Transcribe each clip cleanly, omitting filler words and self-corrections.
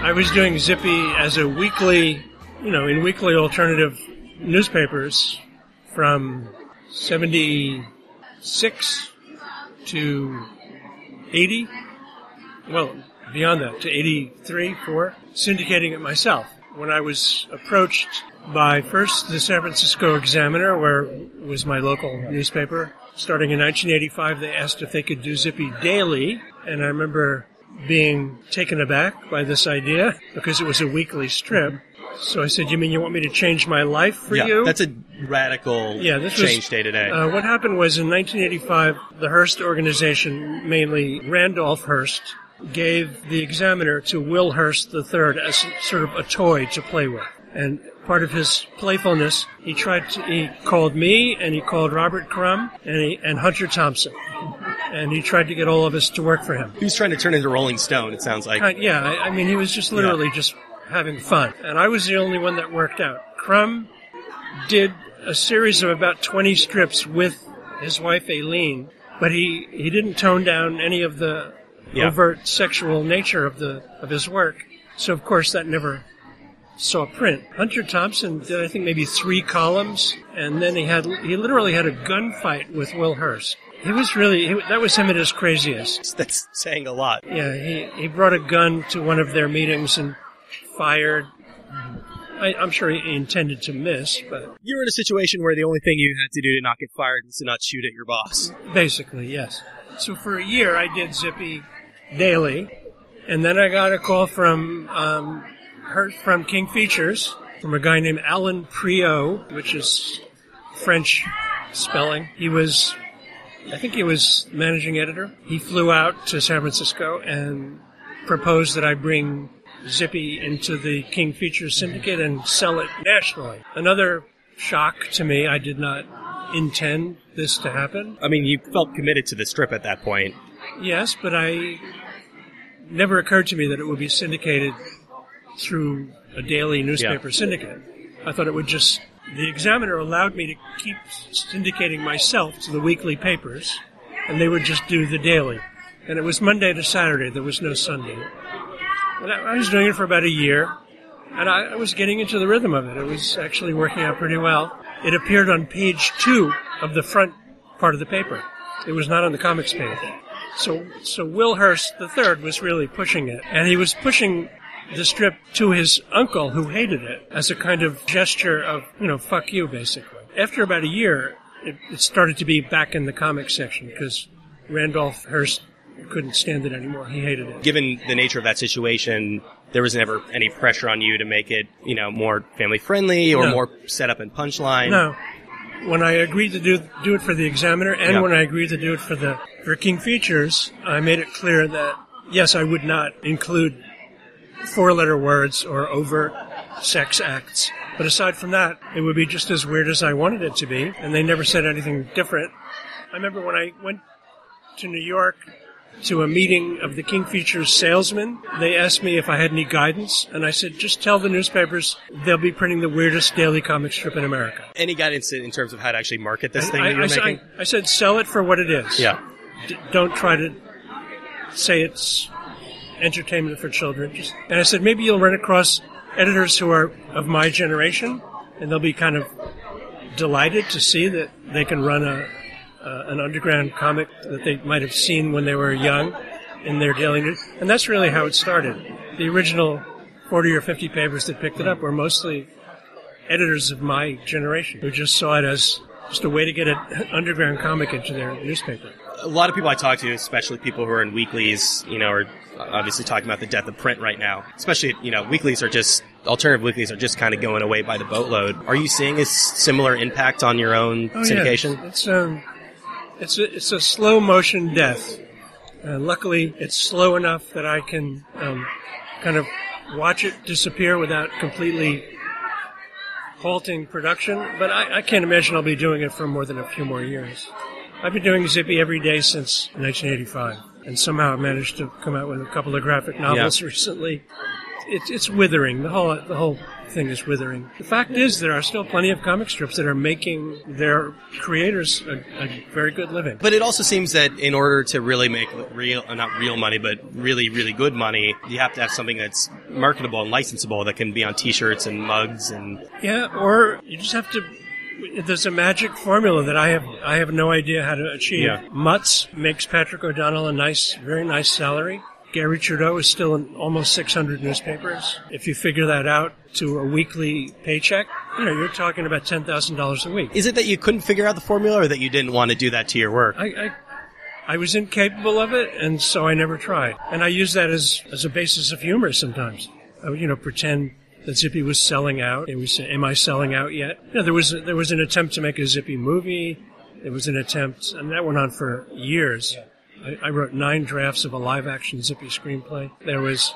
I was doing Zippy as a weekly, in weekly alternative newspapers from 76 to 80. Well, beyond that, to 83, 4, syndicating it myself. When I was approached by first the San Francisco Examiner, where it was my local newspaper, starting in 1985, they asked if they could do Zippy daily, and I remember being taken aback by this idea because it was a weekly strip. So I said, you mean you want me to change my life for you? Yeah, that's a radical change day to day. What happened was in 1985, the Hearst organization, mainly Randolph Hearst, gave the Examiner to Will Hearst III as sort of a toy to play with. And part of his playfulness, he called me and he called Robert Crumb and Hunter Thompson. And he tried to get all of us to work for him. He was trying to turn into Rolling Stone, it sounds like. I mean, he was just literally just having fun. And I was the only one that worked out. Crumb did a series of about 20 strips with his wife, Aileen, but he didn't tone down any of the overt sexual nature of his work. So, of course, that never saw print. Hunter Thompson did, I think, maybe 3 columns, and then he literally had a gunfight with Will Hearst. He was that was him at his craziest. That's saying a lot. Yeah, he brought a gun to one of their meetings and fired. I'm sure he intended to miss, but... You were in a situation where the only thing you had to do to not get fired was to not shoot at your boss. Basically, yes. So for a year, I did Zippy daily, and then I got a call from King Features, from a guy named Alan Priot, which is French spelling. I think he was managing editor. He flew out to San Francisco and proposed that I bring Zippy into the King Features syndicate and sell it nationally. Another shock to me. I did not intend this to happen. I mean, you felt committed to the strip at that point. Yes, but never occurred to me that it would be syndicated through a daily newspaper syndicate. I thought it would just... The Examiner allowed me to keep syndicating myself to the weekly papers, and they would just do the daily. And it was Monday to Saturday. There was no Sunday. And I was doing it for about a year, and I was getting into the rhythm of it. It was actually working out pretty well. It appeared on page 2 of the front part of the paper. It was not on the comics page. So Will Hearst III was really pushing it, and he was pushing the strip to his uncle, who hated it, as a kind of gesture of, fuck you, basically. After about a year, it started to be back in the comics section, because Randolph Hearst couldn't stand it anymore. He hated it. Given the nature of that situation, there was never any pressure on you to make it, more family-friendly or more set-up and punchline? No. When I agreed to do it for the Examiner, and when I agreed to do it for King Features, I made it clear that, yes, I would not include 4-letter words or overt sex acts. But aside from that, it would be just as weird as I wanted it to be, and they never said anything different. I remember when I went to New York to a meeting of the King Features salesmen, they asked me if I had any guidance, and I said, just tell the newspapers they'll be printing the weirdest daily comic strip in America. Any guidance in terms of how to actually market this thing that you're making? I said, sell it for what it is. Yeah. Don't try to say it's entertainment for children. And I said, maybe you'll run across editors who are of my generation, and they'll be kind of delighted to see that they can run an underground comic that they might have seen when they were young in their daily news. And that's really how it started. The original 40 or 50 papers that picked it up were mostly editors of my generation who just saw it as just a way to get an underground comic into their newspaper. A lot of people I talk to, especially people who are in weeklies, are obviously talking about the death of print right now. Especially, alternative weeklies are just kind of going away by the boatload. Are you seeing a similar impact on your own syndication? Yeah. It's a slow motion death. Luckily, it's slow enough that I can kind of watch it disappear without completely halting production. But I can't imagine I'll be doing it for more than a few more years. I've been doing Zippy every day since 1985, and somehow I managed to come out with a couple of graphic novels recently. it's withering. The whole thing is withering. The fact is, there are still plenty of comic strips that are making their creators a very good living. But it also seems that in order to really make not real money, but really, really good money, you have to have something that's marketable and licensable that can be on T-shirts and mugs and... Yeah, or you just have to... There's a magic formula that I have no idea how to achieve. Yeah. Mutz makes Patrick O'Donnell a very nice salary. Gary Trudeau is still in almost 600 newspapers. If you figure that out to a weekly paycheck, you're talking about $10,000 a week. Is it that you couldn't figure out the formula, or that you didn't want to do that to your work? I was incapable of it, and so I never tried. And I use that as a basis of humor sometimes. Pretend that Zippy was selling out. It was, am I selling out yet? There was an attempt to make a Zippy movie. There was an attempt, and that went on for years. I wrote 9 drafts of a live-action Zippy screenplay. There was,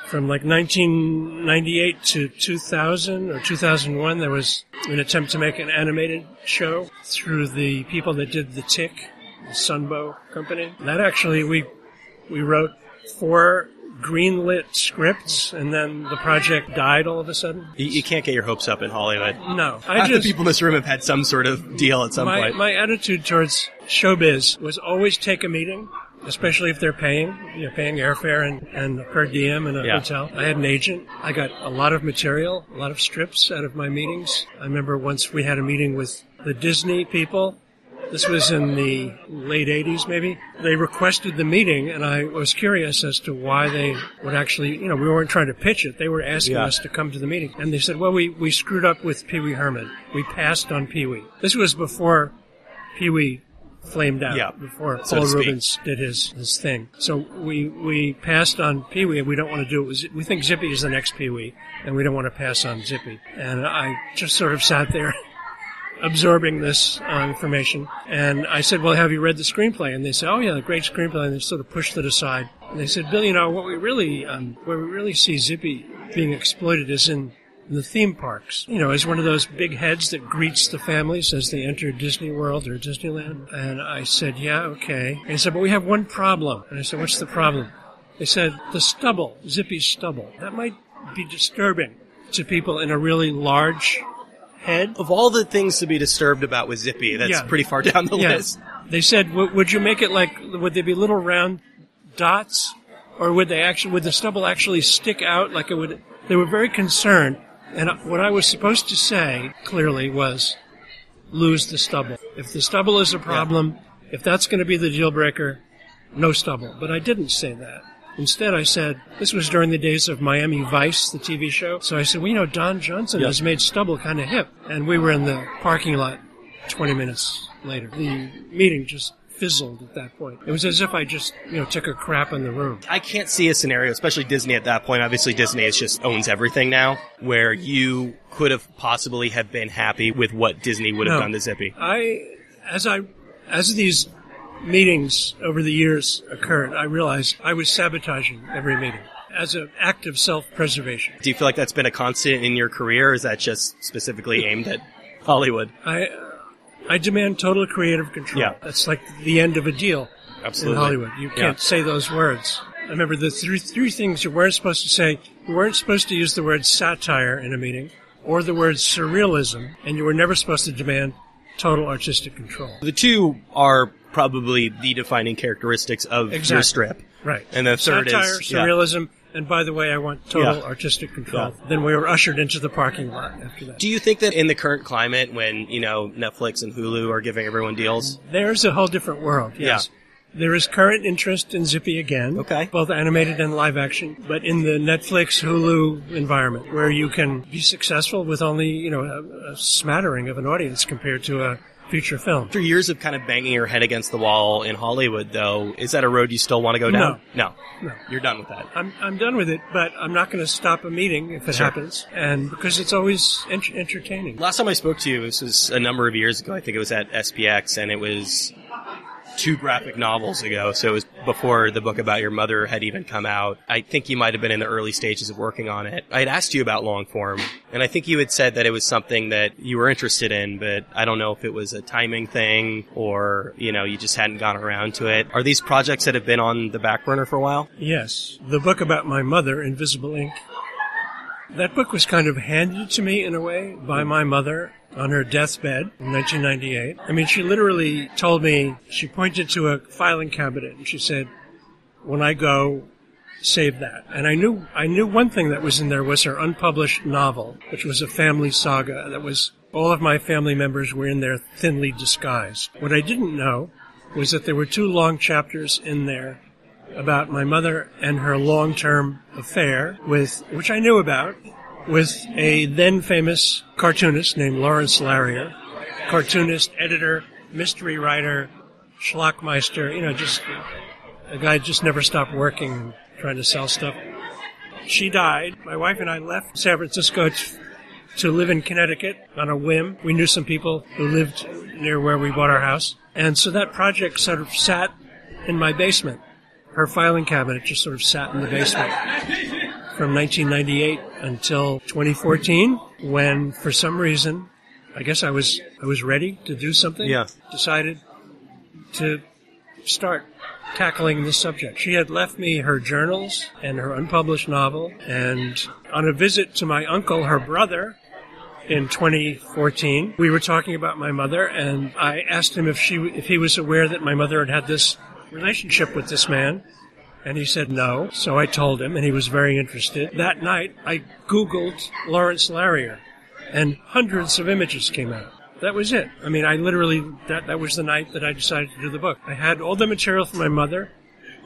from like 1998 to 2000 or 2001, there was an attempt to make an animated show through the people that did The Tick, the Sunbow company. That actually, we wrote 4 greenlit scripts, and then the project died all of a sudden. You can't get your hopes up in Hollywood. No. Half the people in this room have had some sort of deal at some point. My attitude towards showbiz was always take a meeting, especially if they're paying airfare and per diem and a hotel. I had an agent. I got a lot of material, a lot of strips out of my meetings. I remember once we had a meeting with the Disney people. This was in the late 80s, maybe. They requested the meeting, and I was curious as to why they would actually, we weren't trying to pitch it. They were asking us to come to the meeting. And they said, well, we screwed up with Pee Wee Herman. We passed on Pee Wee. This was before Pee Wee flamed out, before Paul Rubens did his thing. So we passed on Pee Wee, and we don't want to do it. We think Zippy is the next Pee Wee, and we don't want to pass on Zippy. And I just sort of sat there absorbing this information. And I said, well, have you read the screenplay? And they said, oh, yeah, great screenplay. And they sort of pushed it aside. And they said, Bill, what we really see Zippy being exploited is in the theme parks. As one of those big heads that greets the families as they enter Disney World or Disneyland. And I said, yeah, okay. And he said, but we have one problem. And I said, what's the problem? They said, the stubble, Zippy's stubble. That might be disturbing to people in a really large head. Of all the things to be disturbed about with Zippy, that's pretty far down the list. They said, would you make it would there be little round dots, or would the stubble actually stick out like it would? They were very concerned, and what I was supposed to say clearly was, lose the stubble. If the stubble is a problem, if that's going to be the deal breaker, no stubble. But I didn't say that. Instead, I said, this was during the days of Miami Vice, the TV show. So I said, Don Johnson has made stubble kind of hip. And we were in the parking lot 20 minutes later. The meeting just fizzled at that point. It was as if I just, took a crap in the room. I can't see a scenario, especially Disney at that point. Obviously, Disney just owns everything now, where you could have possibly have been happy with what Disney would have done to Zippy. As these meetings over the years occurred, I realized I was sabotaging every meeting as an act of self-preservation. Do you feel like that's been a constant in your career, or is that just specifically aimed at Hollywood? I demand total creative control. Yeah. That's like the end of a deal. Absolutely. In Hollywood. You can't say those words. I remember the three things you weren't supposed to say. You weren't supposed to use the word satire in a meeting, or the word surrealism, and you were never supposed to demand total artistic control. The two are probably the defining characteristics of your strip. Right. And the third satire, is... surrealism, and by the way, I want total artistic control. Yeah. Then we were ushered into the parking lot after that. Do you think that in the current climate, when, Netflix and Hulu are giving everyone deals... There's a whole different world, yes. Yeah. There is current interest in Zippy again, both animated and live action, but in the Netflix, Hulu environment, where you can be successful with only, a smattering of an audience compared to a feature film. After years of kind of banging your head against the wall in Hollywood, though, is that a road you still want to go down? No. You're done with that. I'm done with it, but I'm not going to stop a meeting if it happens, and because it's always entertaining. Last time I spoke to you, this was a number of years ago. I think it was at SPX, and it was 2 graphic novels ago, so it was before the book about your mother had even come out. I think you might have been in the early stages of working on it. I had asked you about long form, and I think you had said that it was something that you were interested in, but I don't know if it was a timing thing or, you just hadn't gotten around to it. Are these projects that have been on the back burner for a while? Yes. The book about my mother, Invisible Ink, that book was kind of handed to me in a way by my mother on her deathbed in 1998. I mean, she literally told me, she pointed to a filing cabinet and she said, when I go, save that. And I knew one thing that was in there was her unpublished novel, which was a family saga that was, all of my family members were in there thinly disguised. What I didn't know was that there were 2 long chapters in there about my mother and her long-term affair which I knew about, with a then famous cartoonist named Lawrence Larrier, cartoonist, editor, mystery writer, schlockmeister, just a guy just never stopped working and trying to sell stuff. She died. My wife and I left San Francisco to live in Connecticut on a whim. We knew some people who lived near where we bought our house. And so that project sort of sat in my basement. Her filing cabinet just sort of sat in the basement from 1998 until 2014, when, for some reason, I guess I was ready to do something. Yeah. Decided to start tackling this subject. She had left me her journals and her unpublished novel, and on a visit to my uncle, her brother, in 2014, we were talking about my mother, and I asked him if he was aware that my mother had this relationship with this man, and he said no. So I told him, and he was very interested. That night, I Googled Lawrence Larrier, and hundreds of images came out. That was it. I mean, I literally, that was the night that I decided to do the book. I had all the material from my mother.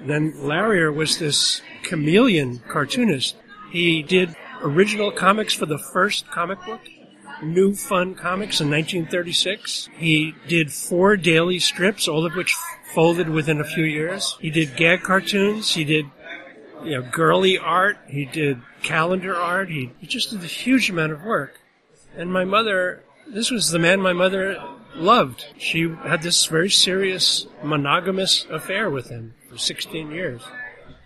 Then Larrier was this chameleon cartoonist. He did original comics for the first comic book, New Fun Comics, in 1936. He did 4 daily strips, all of which folded within a few years. He did gag cartoons. He did, girly art. He did calendar art. He just did a huge amount of work. And my mother, this was the man my mother loved. She had this very serious monogamous affair with him for 16 years.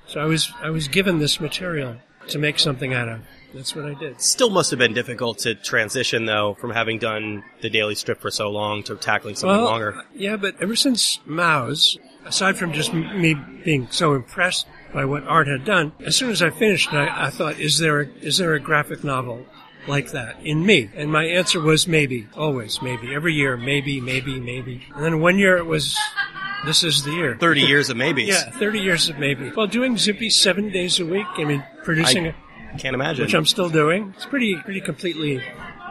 So I was given this material to make something out of. That's what I did. Still must have been difficult to transition, though, from having done the daily strip for so long to tackling something longer. Yeah, but ever since Mao's, aside from just me being so impressed by what Art had done, as soon as I finished, I thought, is there a graphic novel like that in me? And my answer was maybe, always maybe. Every year, maybe. And then one year it was, this is the year. 30 years of maybes. Yeah, 30 years of maybe. Well, doing Zippy 7 days a week, producing can't imagine. Which I'm still doing. It's pretty completely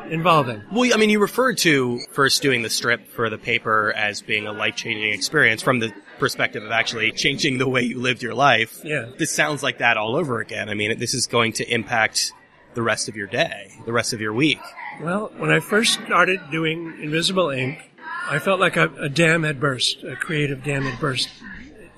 involving. Well, I mean, you referred to first doing the strip for the paper as being a life-changing experience from the perspective of actually changing the way you lived your life. Yeah. This sounds like that all over again. I mean, this is going to impact the rest of your day, the rest of your week. Well, when I first started doing Invisible Ink, I felt like a dam had burst, a creative dam had burst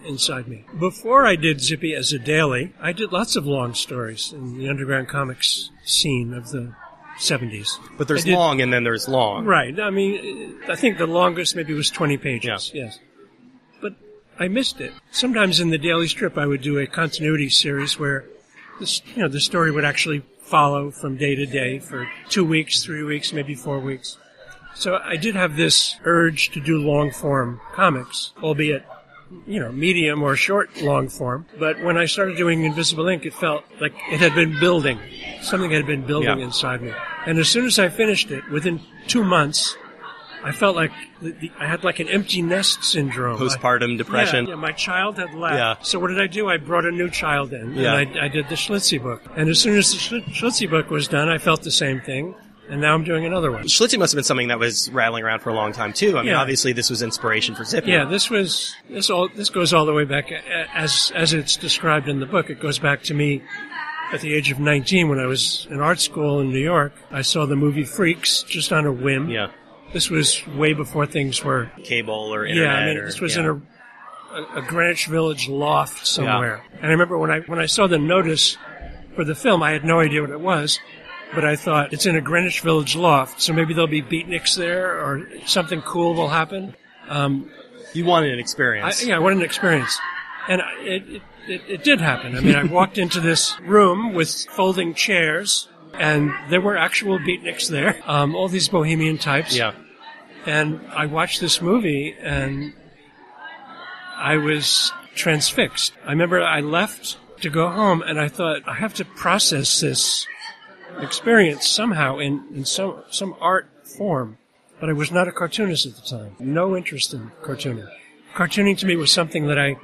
inside me. Before I did Zippy as a daily, I did lots of long stories in the underground comics scene of the 70s. But there's long and then there's long. Right. I mean, I think the longest maybe was 20 pages. Yeah. Yes. But I missed it. Sometimes in the daily strip I would do a continuity series where the story would actually follow from day to day for 2 weeks, 3 weeks, maybe 4 weeks. So I did have this urge to do long-form comics, albeit medium or short long form. But when I started doing Invisible Ink, it felt like it had been building. Something had been building inside me. And as soon as I finished it, within 2 months, I felt like I had like an empty nest syndrome. Postpartum depression. Yeah, my child had left. Yeah. So what did I do? I brought a new child in. Yeah. And I did the Schlitzie book. And as soon as the Schlitzie book was done, I felt the same thing. And now I'm doing another one. Schlitzie must have been something that was rattling around for a long time, too. I mean, obviously this was inspiration for Zippy. Yeah, this goes all the way back, as it's described in the book. It goes back to me at the age of 19 when I was in art school in New York. I saw the movie Freaks just on a whim. Yeah. This was way before things were cable or internet. Yeah, I mean, this was in a Greenwich Village loft somewhere. Yeah. And I remember when I saw the notice for the film, I had no idea what it was. But I thought, it's in a Greenwich Village loft, so maybe there'll be beatniks there or something cool will happen. You wanted an experience. I wanted an experience. And it did happen. I mean, I walked into this room with folding chairs, and there were actual beatniks there, all these bohemian types. Yeah. And I watched this movie, and I was transfixed. I remember I left to go home, and I thought, I have to process this experience somehow in some art form. But I was not a cartoonist at the time. No interest in cartooning. Cartooning to me was something that I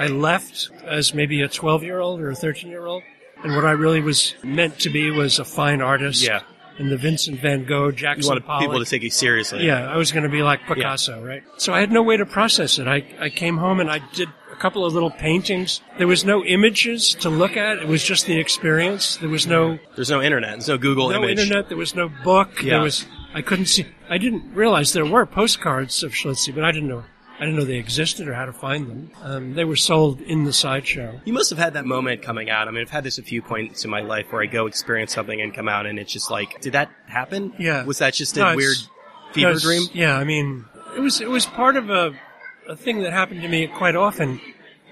left as maybe a 12-year-old or a 13-year-old. And what I really was meant to be was a fine artist. Yeah. And the Vincent van Gogh, Jackson You wanted Pollock. people to take you seriously. Yeah, I was going to be like Picasso, right? So I had no way to process it. I came home and I did a couple of little paintings. There was no images to look at. It was just the experience. There's no internet. There's no Google image. No internet. There was no book. Yeah. I couldn't see. I didn't realize there were postcards of Schlitzie, but I didn't know they existed or how to find them. They were sold in the sideshow. You must have had that moment coming out. I mean, I've had this a few points in my life where I go experience something and come out, and it's just like, did that happen? Yeah. Was that just a weird fever dream? Yeah, I mean, it was part of a thing that happened to me quite often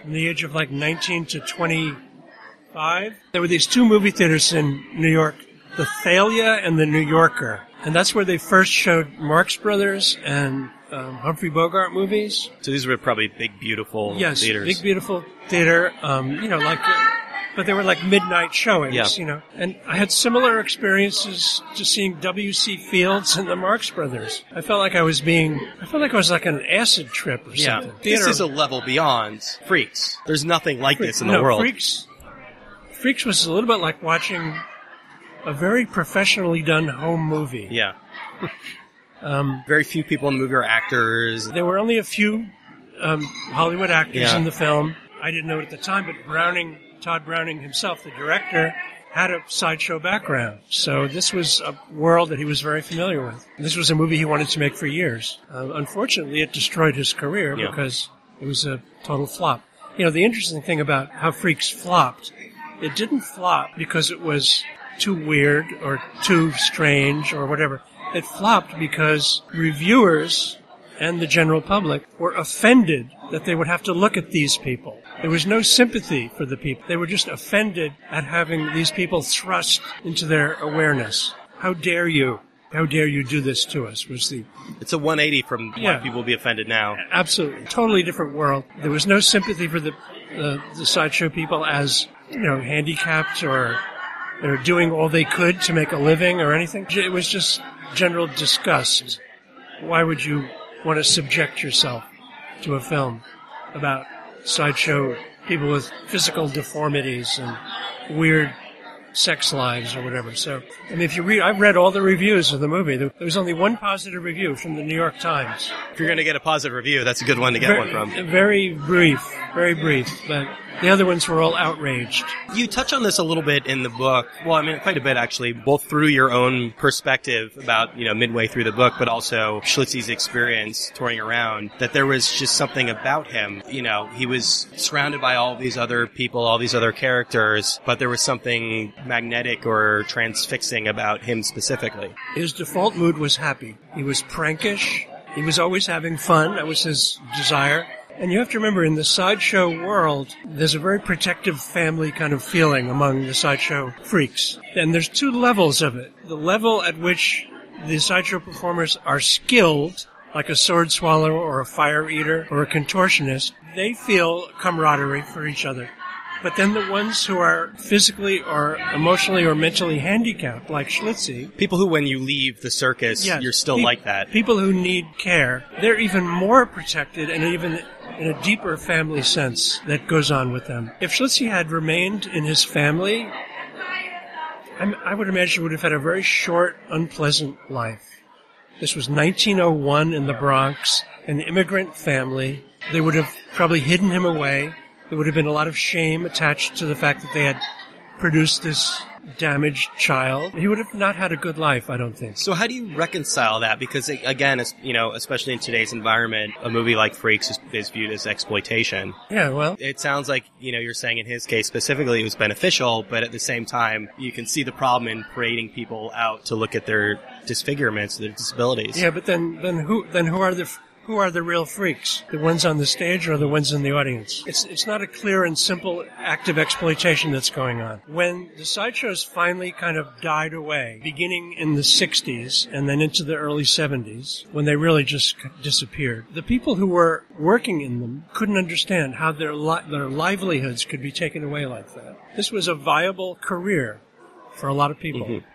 from the age of like 19 to 25. There were these two movie theaters in New York, the Thalia and the New Yorker. And that's where they first showed Marx Brothers and Humphrey Bogart movies. So these were probably big, beautiful theaters. Yes, big, beautiful theater. But they were like midnight showings, And I had similar experiences to seeing W.C. Fields and the Marx Brothers. I felt like I was like an acid trip or something. This is a level beyond Freaks. There's nothing like this in the world. Freaks was a little bit like watching a very professionally done home movie. Yeah. Very few people in the movie are actors. There were only a few Hollywood actors in the film. I didn't know it at the time, but Todd Browning himself, the director, had a sideshow background. So this was a world that he was very familiar with. This was a movie he wanted to make for years. Unfortunately, it destroyed his career because it was a total flop. The interesting thing about how Freaks flopped, it didn't flop because it was too weird or too strange or whatever. It flopped because reviewers and the general public were offended that they would have to look at these people. There was no sympathy for the people. They were just offended at having these people thrust into their awareness. How dare you? How dare you do this to us? It's a 180 from why people will be offended now. Absolutely. Totally different world. There was no sympathy for the sideshow people as, handicapped or doing all they could to make a living or anything. It was just general disgust. Why would you want to subject yourself to a film about sideshow people with physical deformities and weird sex lives or whatever? So, if you read, I've read all the reviews of the movie. There was only one positive review from the New York Times. If you're going to get a positive review, that's a good one to get one from. Very brief, but the other ones were all outraged. You touch on this a little bit in the book. Well, quite a bit, actually, both through your own perspective about, midway through the book, but also Schlitzie's experience touring around, that there was just something about him. He was surrounded by all these other people, all these other characters, but there was something magnetic or transfixing about him specifically. His default mood was happy. He was prankish. He was always having fun. That was his desire. And you have to remember, in the sideshow world, there's a very protective family kind of feeling among the sideshow freaks. And there's two levels of it. The level at which the sideshow performers are skilled, like a sword swallower or a fire eater or a contortionist, they feel camaraderie for each other. But then the ones who are physically or emotionally or mentally handicapped, like Schlitzie... People who, when you leave the circus, you're still like that. People who need care, they're even more protected and even in a deeper family sense that goes on with them. If Schlitzie had remained in his family, I would imagine he would have had a very short, unpleasant life. This was 1901 in the Bronx, an immigrant family. They would have probably hidden him away. There would have been a lot of shame attached to the fact that they had produced this damaged child. He would have not had a good life, I don't think. So how do you reconcile that? Because, again, especially in today's environment, a movie like Freaks is viewed as exploitation. Yeah, well... It sounds like, you're saying in his case specifically it was beneficial, but at the same time, you can see the problem in parading people out to look at their disfigurements, their disabilities. Yeah, but then who are the who are the real freaks? The ones on the stage or the ones in the audience? It's not a clear and simple act of exploitation that's going on. When the sideshows finally kind of died away, beginning in the 60s and then into the early 70s, when they really just disappeared, the people who were working in them couldn't understand how their livelihoods could be taken away like that. This was a viable career for a lot of people. Mm-hmm.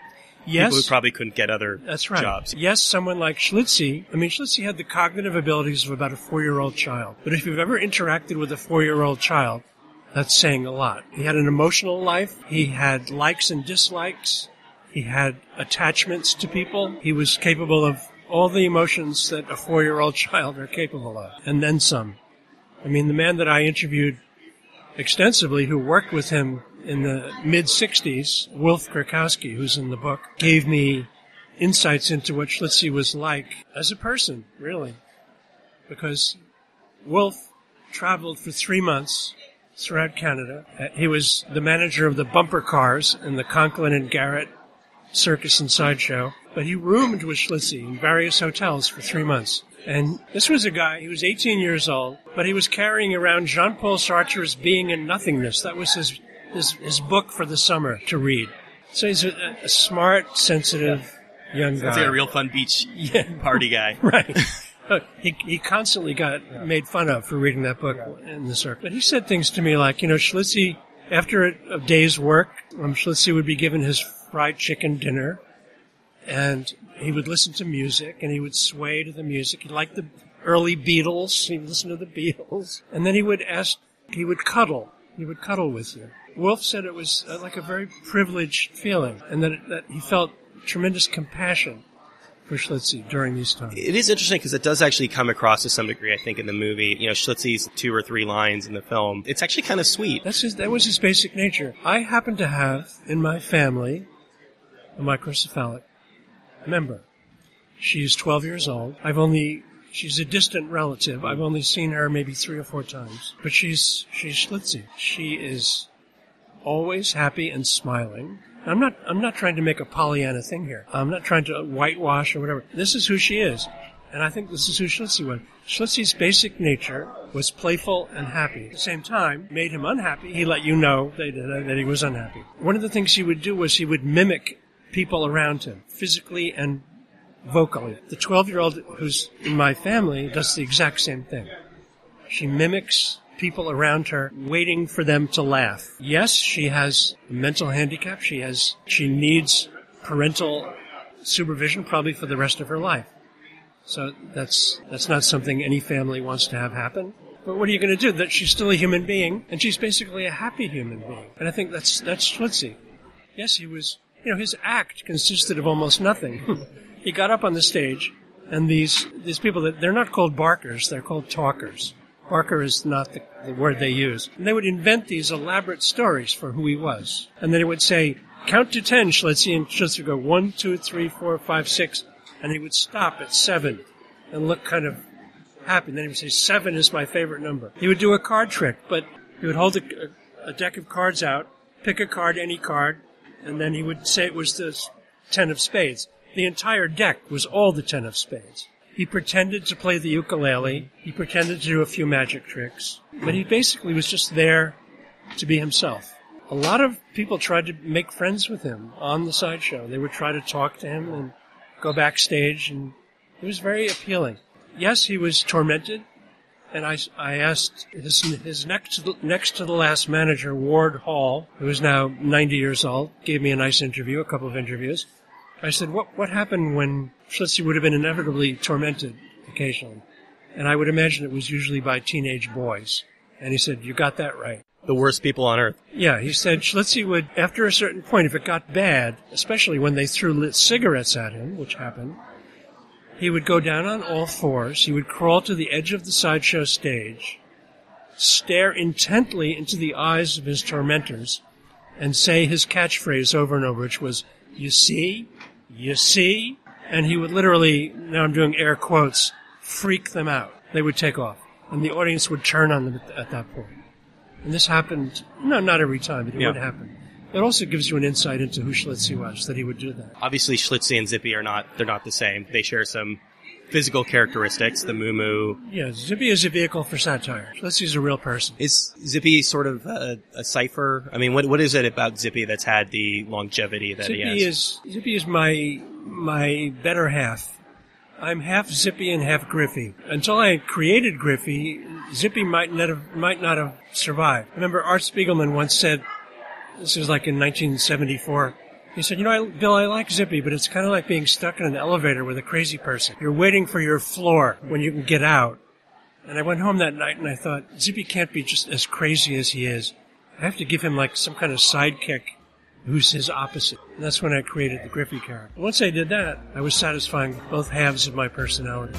Yes, people who probably couldn't get other jobs. Yes, someone like Schlitzie. I mean, Schlitzie had the cognitive abilities of about a 4-year-old child. But if you've ever interacted with a 4-year-old child, that's saying a lot. He had an emotional life. He had likes and dislikes. He had attachments to people. He was capable of all the emotions that a 4-year-old child are capable of, and then some. I mean, the man that I interviewed extensively who worked with him in the mid-60s, Wolf Krakowski, who's in the book, gave me insights into what Schlitzie was like as a person, really. Because Wolf traveled for 3 months throughout Canada. He was the manager of the bumper cars in the Conklin and Garrett Circus and Sideshow. But he roomed with Schlitzie in various hotels for 3 months. And this was a guy, he was 18 years old, but he was carrying around Jean-Paul Sartre's Being and Nothingness. That was his book for the summer to read. So he's a smart, sensitive young guy. He's like a real fun beach party guy. Right. He constantly got made fun of for reading that book in the circle. But he said things to me like, Schlitzie, after a day's work, Schlitzie would be given his fried chicken dinner, and he would listen to music, and he would sway to the music. He liked the early Beatles. He would listen to the Beatles. And then he would cuddle. He would cuddle with you. Wolf said it was like a very privileged feeling, and that he felt tremendous compassion for Schlitzie during these times. It is interesting because it does actually come across to some degree, I think, in the movie. Schlitzie's 2 or 3 lines in the film. It's actually kind of sweet. That was his basic nature. I happen to have, in my family, a microcephalic member. She's 12 years old. She's a distant relative. I've only seen her maybe 3 or 4 times. But she's Schlitzie. She is always happy and smiling. I'm not trying to make a Pollyanna thing here. I'm not trying to whitewash or whatever. This is who she is. And I think this is who Schlitzie was. Schlitzie's basic nature was playful and happy. At the same time, made him unhappy. He let you know that he was unhappy. One of the things he would do was he would mimic people around him, physically and vocally. The 12-year-old who's in my family does the exact same thing. She mimics people around her, waiting for them to laugh. Yes, she has a mental handicap. She needs parental supervision probably for the rest of her life. So that's not something any family wants to have happen. But what are you going to do? That she's still a human being, and she's basically a happy human being. And I think that's Schlitzie. Yes, he was, his act consisted of almost nothing. He got up on the stage, and these people, they're not called barkers, they're called talkers. Barker is not the word they use. And they would invent these elaborate stories for who he was. And then he would say, count to 10, Schlitzie, and Schlitzie would go 1, 2, 3, 4, 5, 6, and he would stop at 7 and look kind of happy. And then he would say, 7 is my favorite number. He would do a card trick, but he would hold a deck of cards out, pick a card, any card, and then he would say it was the 10 of spades. The entire deck was all the 10 of spades. He pretended to play the ukulele. He pretended to do a few magic tricks. But he basically was just there to be himself. A lot of people tried to make friends with him on the sideshow. They would try to talk to him and go backstage, and it was very appealing. Yes, he was tormented, and I asked his next to the last manager, Ward Hall, who is now 90 years old, gave me a nice interview, a couple of interviews. I said, what happened when Schlitzie would have been inevitably tormented occasionally? And I would imagine it was usually by teenage boys. And he said, you got that right. The worst people on earth. Yeah, he said Schlitzie would, after a certain point, if it got bad, especially when they threw lit cigarettes at him, which happened, he would go down on all fours, he would crawl to the edge of the sideshow stage, stare intently into the eyes of his tormentors, and say his catchphrase over and over, which was, you see? You see? And he would literally, now I'm doing air quotes, freak them out. They would take off. And the audience would turn on them at that point. And this happened, not every time, but it would happen. It also gives you an insight into who Schlitzie was, that he would do that. Obviously, Schlitzie and Zippy they're not the same. They share some physical characteristics, the moo-moo. Yeah, Zippy is a vehicle for satire. Schlitzie's a real person. Is Zippy sort of a cipher? I mean, what is it about Zippy that's had the longevity that he has? Zippy is my better half. I'm half Zippy and half Griffey. Until I created Griffey, Zippy might not have survived. I remember Art Spiegelman once said, this was like in 1974, he said, Bill, I like Zippy, but it's kind of like being stuck in an elevator with a crazy person. You're waiting for your floor when you can get out. And I went home that night and I thought, Zippy can't be just as crazy as he is. I have to give him like some kind of sidekick who's his opposite. And that's when I created the Griffey character. Once I did that, I was satisfying both halves of my personality.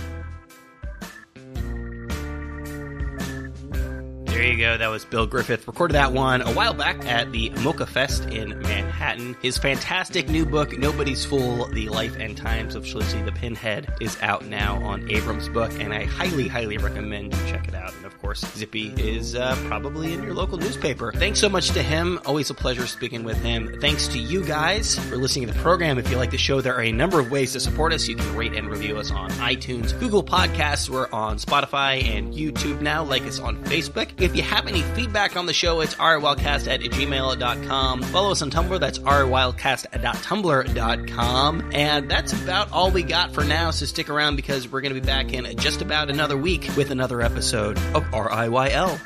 There you go. That was Bill Griffith. Recorded that one a while back at the Mocha Fest in Manhattan. His fantastic new book, Nobody's Fool, The Life and Times of Schlitzie the Pinhead, is out now on Abrams' book, and I highly, highly recommend you check it out. And of course, Zippy is probably in your local newspaper. Thanks so much to him. Always a pleasure speaking with him. Thanks to you guys for listening to the program. If you like the show, there are a number of ways to support us. You can rate and review us on iTunes, Google Podcasts. We're on Spotify and YouTube now. Like us on Facebook. If you have any feedback on the show, it's rwildcast@gmail.com. Follow us on Tumblr. That's rwildcast.tumblr.com. And that's about all we got for now, so stick around because we're going to be back in just about another week with another episode of RIYL.